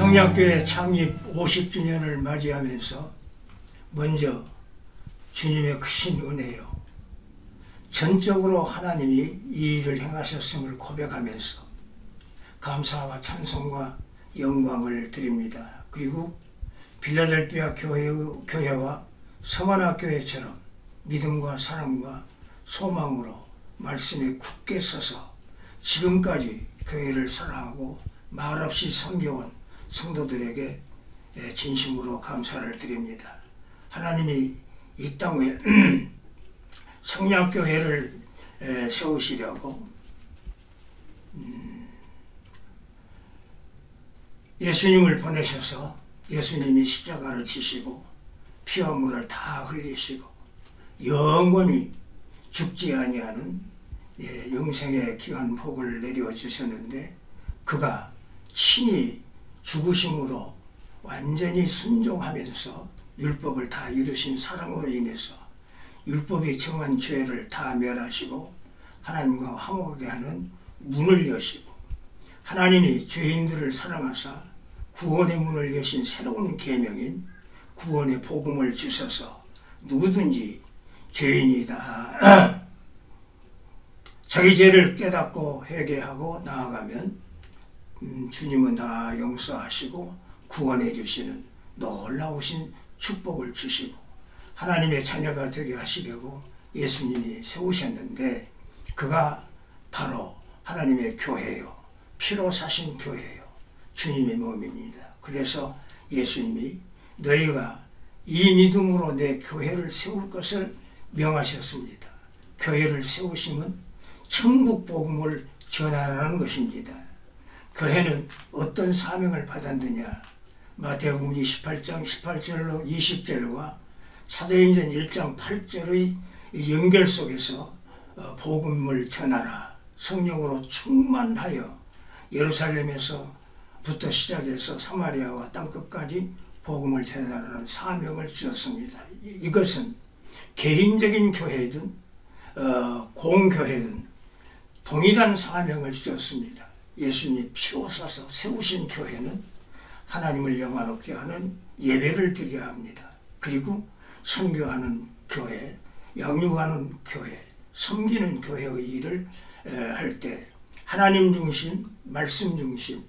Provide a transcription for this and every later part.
성령교회 창립 50주년을 맞이하면서 먼저 주님의 크신 은혜요, 전적으로 하나님이 이 일을 행하셨음을 고백하면서 감사와 찬송과 영광을 드립니다. 그리고 빌라델피아 교회와 서머나 교회처럼 믿음과 사랑과 소망으로 말씀에 굳게 서서 지금까지 교회를 사랑하고 말없이 섬겨온 성도들에게 진심으로 감사를 드립니다. 하나님이 이 땅에 성령교회를 세우시려고 예수님을 보내셔서 예수님이 십자가를 지시고 피와 물을 다 흘리시고 영원히 죽지 아니하는 영생의 귀한 복을 내려주셨는데, 그가 친히 죽으심으로 완전히 순종하면서 율법을 다 이루신 사랑으로 인해서 율법이 정한 죄를 다 멸하시고 하나님과 화목하게 하는 문을 여시고, 하나님이 죄인들을 사랑하사 구원의 문을 여신 새로운 계명인 구원의 복음을 주셔서 누구든지 죄인이다 자기 죄를 깨닫고 회개하고 나아가면 주님은 다 용서하시고 구원해 주시는 놀라우신 축복을 주시고 하나님의 자녀가 되게 하시려고 예수님이 세우셨는데, 그가 바로 하나님의 교회요, 피로 사신 교회요, 주님의 몸입니다. 그래서 예수님이 너희가 이 믿음으로 내 교회를 세울 것을 명하셨습니다. 교회를 세우심은 천국 복음을 전하라는 것입니다. 교회는 어떤 사명을 받았느냐? 마태복음 28장 18절로 20절과 사도행전 1장 8절의 연결 속에서 복음을 전하라, 성령으로 충만하여 예루살렘에서부터 시작해서 사마리아와 땅끝까지 복음을 전하라는 사명을 주셨습니다. 이것은 개인적인 교회든 공교회든 동일한 사명을 주셨습니다. 예수님이 피로 사서 세우신 교회는 하나님을 영화롭게 하는 예배를 드려야 합니다. 그리고 선교하는 교회, 양육하는 교회, 섬기는 교회의 일을 할 때 하나님 중심, 말씀 중심,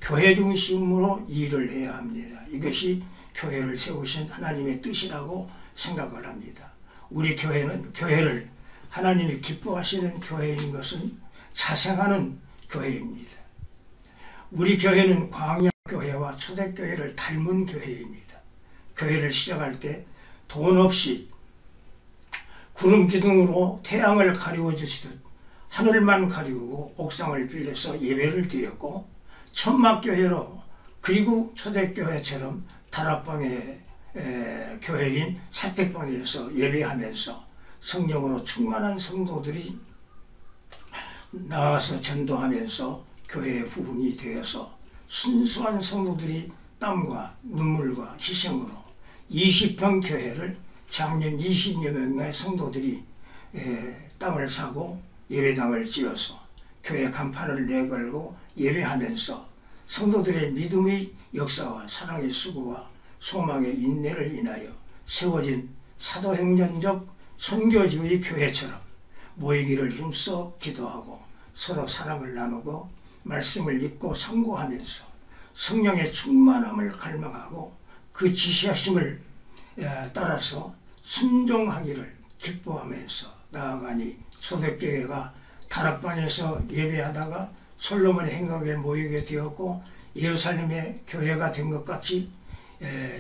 교회 중심으로 일을 해야 합니다. 이것이 교회를 세우신 하나님의 뜻이라고 생각을 합니다. 우리 교회를 하나님이 기뻐하시는 교회인 것은 자생하는 교회입니다. 우리 교회는 광야교회와 초대교회를 닮은 교회입니다. 교회를 시작할 때 돈 없이 구름 기둥으로 태양을 가리워 주시듯 하늘만 가리우고 옥상을 빌려서 예배를 드렸고, 천막교회로 그리고 초대교회처럼 다락방의 교회인 사택방에서 예배하면서 성령으로 충만한 성도들이 나와서 전도하면서 교회의 부흥이 되어서 순수한 성도들이 땀과 눈물과 희생으로 20평 교회를 작년 20여 명의 성도들이 땅을 사고 예배당을 지어서 교회 간판을 내걸고 예배하면서 성도들의 믿음의 역사와 사랑의 수고와 소망의 인내를 인하여 세워진 사도행전적 선교지의 교회처럼 모이기를 힘써 기도하고 서로 사랑을 나누고 말씀을 읽고 상고하면서 성령의 충만함을 갈망하고 그 지시하심을 따라서 순종하기를 기뻐하면서 나아가니, 초대교회가 다락방에서 예배하다가 솔로몬의 행각에 모이게 되었고 예루살렘의 교회가 된 것 같이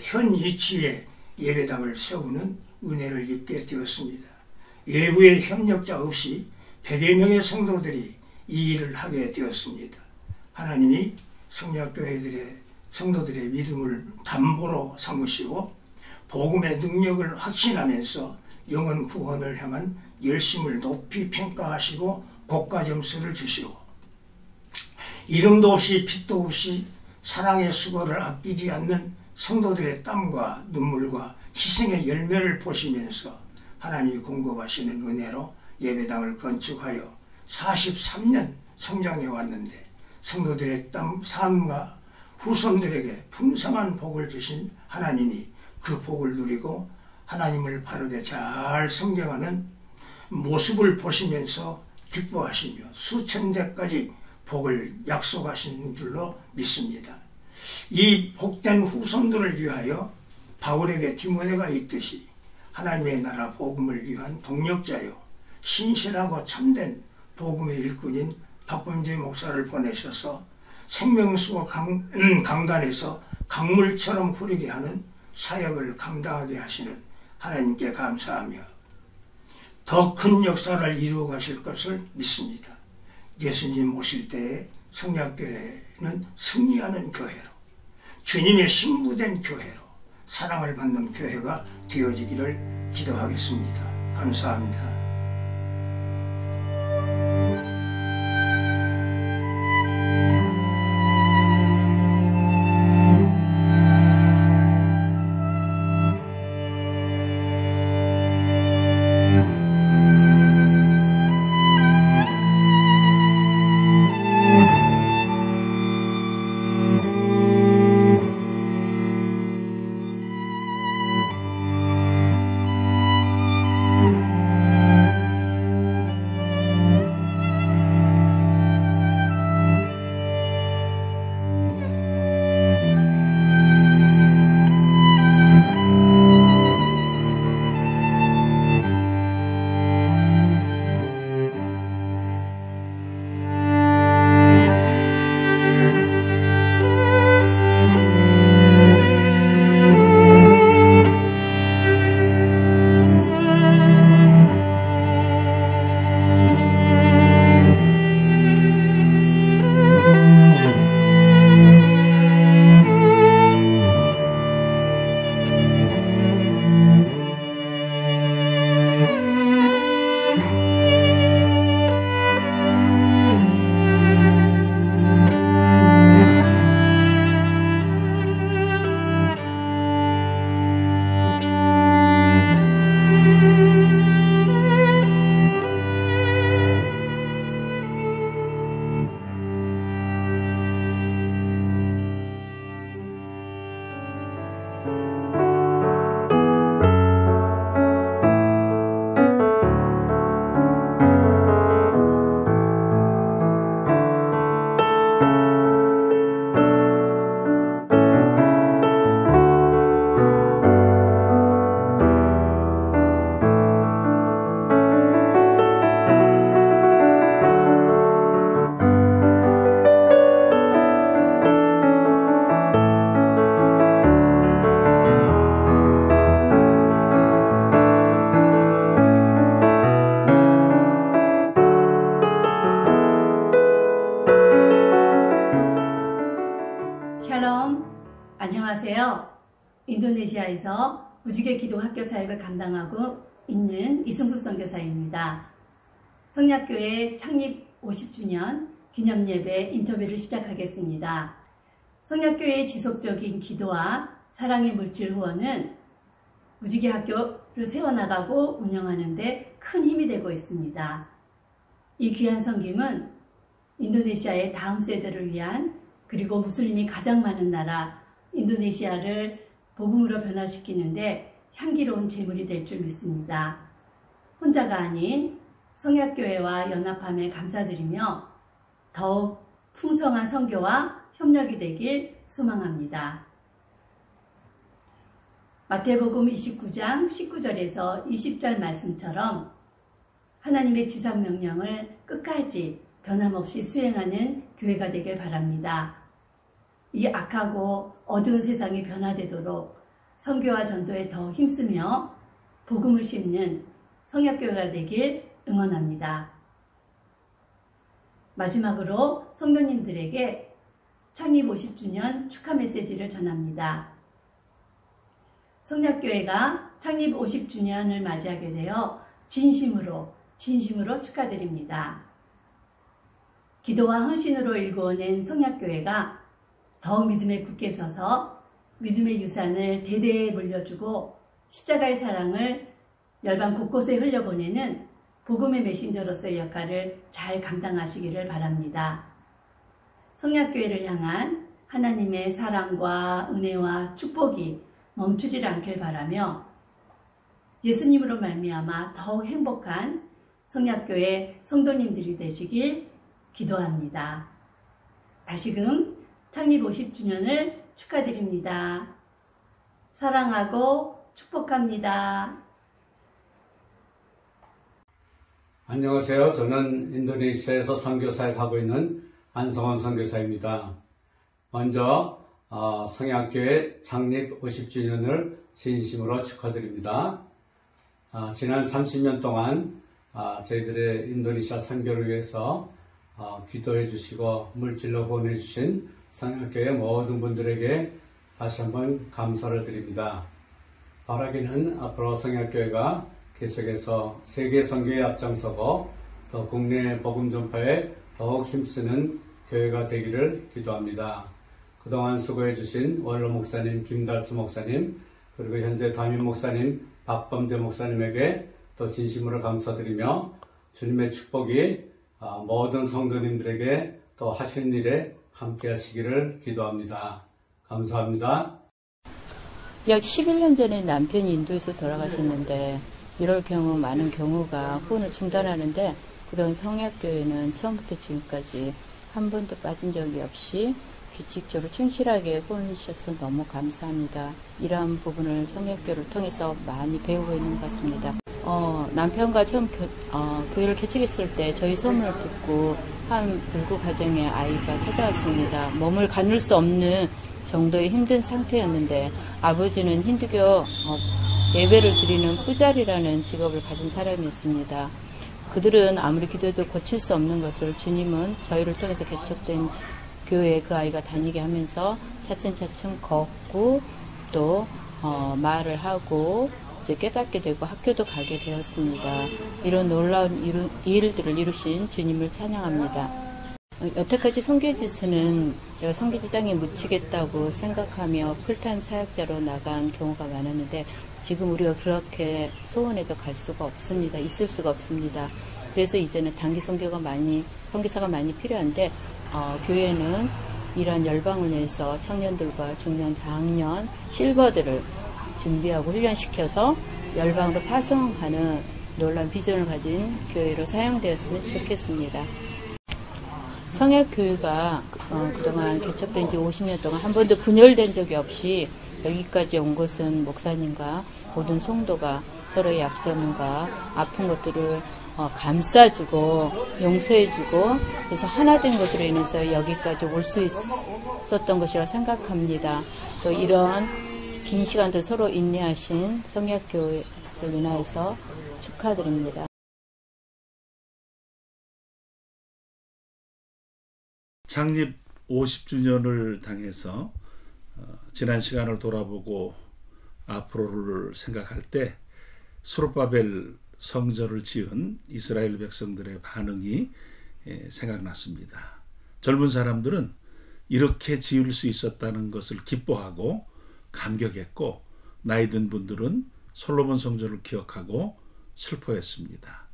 현 위치에 예배당을 세우는 은혜를 입게 되었습니다. 외부의 협력자 없이 100여 명의 성도들이 이 일을 하게 되었습니다. 하나님이 성도들의 믿음을 담보로 삼으시고 복음의 능력을 확신하면서 영혼 구원을 향한 열심을 높이 평가하시고 고가 점수를 주시고, 이름도 없이 핏도 없이 사랑의 수고를 아끼지 않는 성도들의 땀과 눈물과 희생의 열매를 보시면서 하나님이 공급하시는 은혜로 예배당을 건축하여 43년 성장해 왔는데, 성도들의 삶과 후손들에게 풍성한 복을 주신 하나님이 그 복을 누리고 하나님을 바르게 잘 섬겨가는 모습을 보시면서 기뻐하시며 수천 대까지 복을 약속하신 줄로 믿습니다. 이 복된 후손들을 위하여 바울에게 디모데가 있듯이 하나님의 나라 복음을 위한 동력자요 신실하고 참된 복음의 일꾼인 박범재 목사를 보내셔서 생명수호 강단에서 강물처럼 흐르게 하는 사역을 감당하게 하시는 하나님께 감사하며 더 큰 역사를 이루어 가실 것을 믿습니다. 예수님 오실 때에 성약교회는 승리하는 교회로, 주님의 신부된 교회로, 사랑을 받는 교회가 되어지기를 기도하겠습니다. 감사합니다. 안녕하세요. 인도네시아에서 무지개 기도 학교 사역을 감당하고 있는 이승숙 선교사입니다. 성약교회 창립 50주년 기념예배 인터뷰를 시작하겠습니다. 성약교회의 지속적인 기도와 사랑의 물질 후원은 무지개 학교를 세워나가고 운영하는 데 큰 힘이 되고 있습니다. 이 귀한 섬김은 인도네시아의 다음 세대를 위한, 그리고 무슬림이 가장 많은 나라 인도네시아를 복음으로 변화시키는데 향기로운 제물이 될 줄 믿습니다. 혼자가 아닌 성약교회와 연합함에 감사드리며 더욱 풍성한 선교와 협력이 되길 소망합니다. 마태복음 29장 19절에서 20절 말씀처럼 하나님의 지상명령을 끝까지 변함없이 수행하는 교회가 되길 바랍니다. 이 악하고 어두운 세상이 변화되도록 선교와 전도에 더 힘쓰며 복음을 심는 성약교회가 되길 응원합니다. 마지막으로 성도님들에게 창립 50주년 축하 메시지를 전합니다. 성약교회가 창립 50주년을 맞이하게 되어 진심으로 축하드립니다. 기도와 헌신으로 일구어낸 성약교회가 더 믿음에 굳게 서서 믿음의 유산을 대대에 물려주고 십자가의 사랑을 열방 곳곳에 흘려보내는 복음의 메신저로서의 역할을 잘 감당하시기를 바랍니다. 성약교회를 향한 하나님의 사랑과 은혜와 축복이 멈추질 않길 바라며 예수님으로 말미암아 더욱 행복한 성약교회 성도님들이 되시길 기도합니다. 다시금 창립 50주년을 축하드립니다. 사랑하고 축복합니다. 안녕하세요. 저는 인도네시아에서 선교사역하고 있는 안성원 선교사입니다. 먼저 성약교회 창립 50주년을 진심으로 축하드립니다. 지난 30년 동안 저희들의 인도네시아 선교를 위해서 기도해 주시고 물질로 후원해 주신 성약교회 모든 분들에게 다시 한번 감사를 드립니다. 바라기는 앞으로 성약교회가 계속해서 세계 선교에 앞장서고 더 국내 복음 전파에 더욱 힘쓰는 교회가 되기를 기도합니다. 그동안 수고해 주신 원로 목사님 김달수 목사님, 그리고 현재 담임 목사님 박범재 목사님에게 또 진심으로 감사드리며 주님의 축복이 모든 성도님들에게 또 하신 일에 함께 하시기를 기도합니다. 감사합니다. 약 11년 전에 남편이 인도에서 돌아가셨는데 이럴 경우 많은 경우가 후원을 중단하는데 그동안 성약교회는 처음부터 지금까지 한 번도 빠진 적이 없이 규칙적으로 충실하게 후원해 주셔서 너무 감사합니다. 이러한 부분을 성약교회를 통해서 많이 배우고 있는 것 같습니다. 남편과 처음 교회를 개척했을 때 저희 소문을 듣고 한 불구 가정의 아이가 찾아왔습니다. 몸을 가눌 수 없는 정도의 힘든 상태였는데 아버지는 힌두교 예배를 드리는 뿌자리라는 직업을 가진 사람이었습니다. 그들은 아무리 기도해도 고칠 수 없는 것을 주님은 저희를 통해서 개척된 교회에 그 아이가 다니게 하면서 차츰차츰 걷고 또 말을 하고 이제 깨닫게 되고 학교도 가게 되었습니다. 이런 놀라운 일들을 이루신 주님을 찬양합니다. 여태까지 선교지수는 내가 선교지 땅에 묻히겠다고 생각하며 풀탄 사역자로 나간 경우가 많았는데 지금 우리가 그렇게 소원해도 갈 수가 없습니다. 있을 수가 없습니다. 그래서 이제는 단기 선교사가 많이 필요한데 교회는 이러한 열방을 위해서 청년들과 중년, 장년, 실버들을 준비하고 훈련시켜서 열방으로 파송하는 놀라운 비전을 가진 교회로 사용되었으면 좋겠습니다. 성약교회가 그동안 개척된 지 50년 동안 한 번도 분열된 적이 없이 여기까지 온 것은 목사님과 모든 성도가 서로의 약점과 아픈 것들을 감싸주고 용서해주고 그래서 하나 된 것으로 인해서 여기까지 올 수 있었던 것이라 생각합니다. 또 이런 긴 시간도 서로 인내하신 성약교회를 인하여서 축하드립니다. 창립 50주년을 당해서 지난 시간을 돌아보고 앞으로를 생각할 때 수룹바벨 성전을 지은 이스라엘 백성들의 반응이 생각났습니다. 젊은 사람들은 이렇게 지을 수 있었다는 것을 기뻐하고 감격했고 나이 든 분들은 솔로몬 성전을 기억하고 슬퍼했습니다.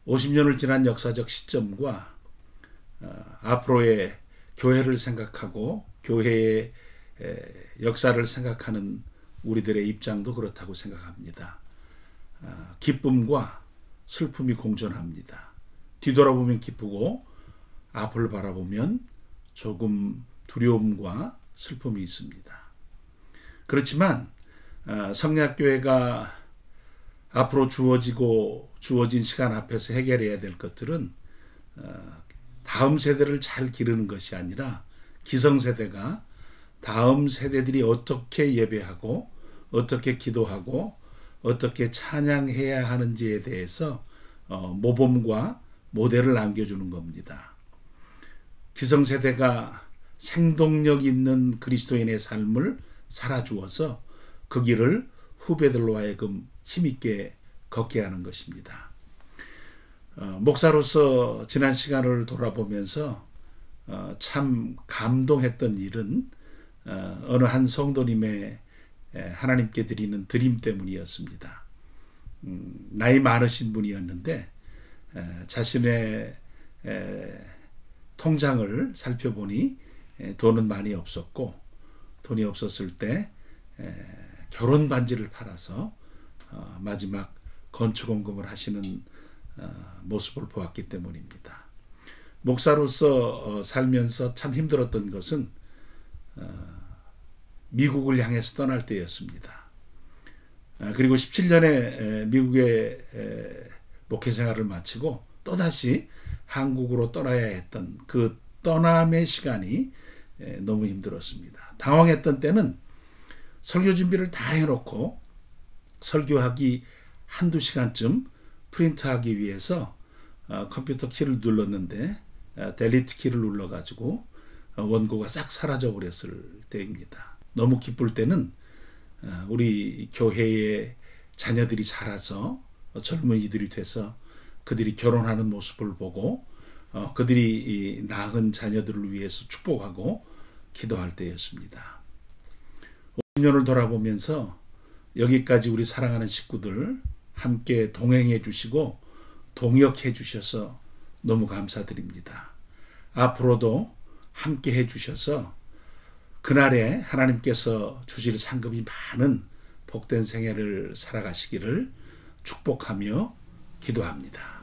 50년을 지난 역사적 시점과 앞으로의 교회를 생각하고 교회의 역사를 생각하는 우리들의 입장도 그렇다고 생각합니다. 기쁨과 슬픔이 공존합니다. 뒤돌아보면 기쁘고 앞을 바라보면 조금 두려움과 슬픔이 있습니다. 그렇지만 성약교회가 앞으로 주어진 시간 앞에서 해결해야 될 것들은 다음 세대를 잘 기르는 것이 아니라 기성세대가 다음 세대들이 어떻게 예배하고 어떻게 기도하고 어떻게 찬양해야 하는지에 대해서 모범과 모델을 남겨주는 겁니다. 기성세대가 생동력 있는 그리스도인의 삶을 살아주어서 그 길을 후배들로 하여금 힘있게 걷게 하는 것입니다. 목사로서 지난 시간을 돌아보면서 참 감동했던 일은 어느 한 성도님의 하나님께 드리는 드림 때문이었습니다. 나이 많으신 분이었는데 자신의 통장을 살펴보니 돈은 많이 없었고, 돈이 없었을 때 결혼 반지를 팔아서 마지막 건축원금을 하시는 모습을 보았기 때문입니다. 목사로서 살면서 참 힘들었던 것은 미국을 향해서 떠날 때였습니다. 그리고 17년에 미국의 목회 생활을 마치고 또다시 한국으로 떠나야 했던 그 떠남의 시간이 너무 힘들었습니다. 당황했던 때는 설교 준비를 다 해놓고 설교하기 한두 시간쯤 프린트하기 위해서 컴퓨터 키를 눌렀는데 델리트 키를 눌러가지고 원고가 싹 사라져 버렸을 때입니다. 너무 기쁠 때는 우리 교회의 자녀들이 자라서 젊은이들이 돼서 그들이 결혼하는 모습을 보고 그들이 낳은 자녀들을 위해서 축복하고 기도할 때였습니다. 50년을 돌아보면서 여기까지 우리 사랑하는 식구들 함께 동행해 주시고 동역해 주셔서 너무 감사드립니다. 앞으로도 함께 해 주셔서 그날에 하나님께서 주실 상급이 많은 복된 생애를 살아가시기를 축복하며 기도합니다.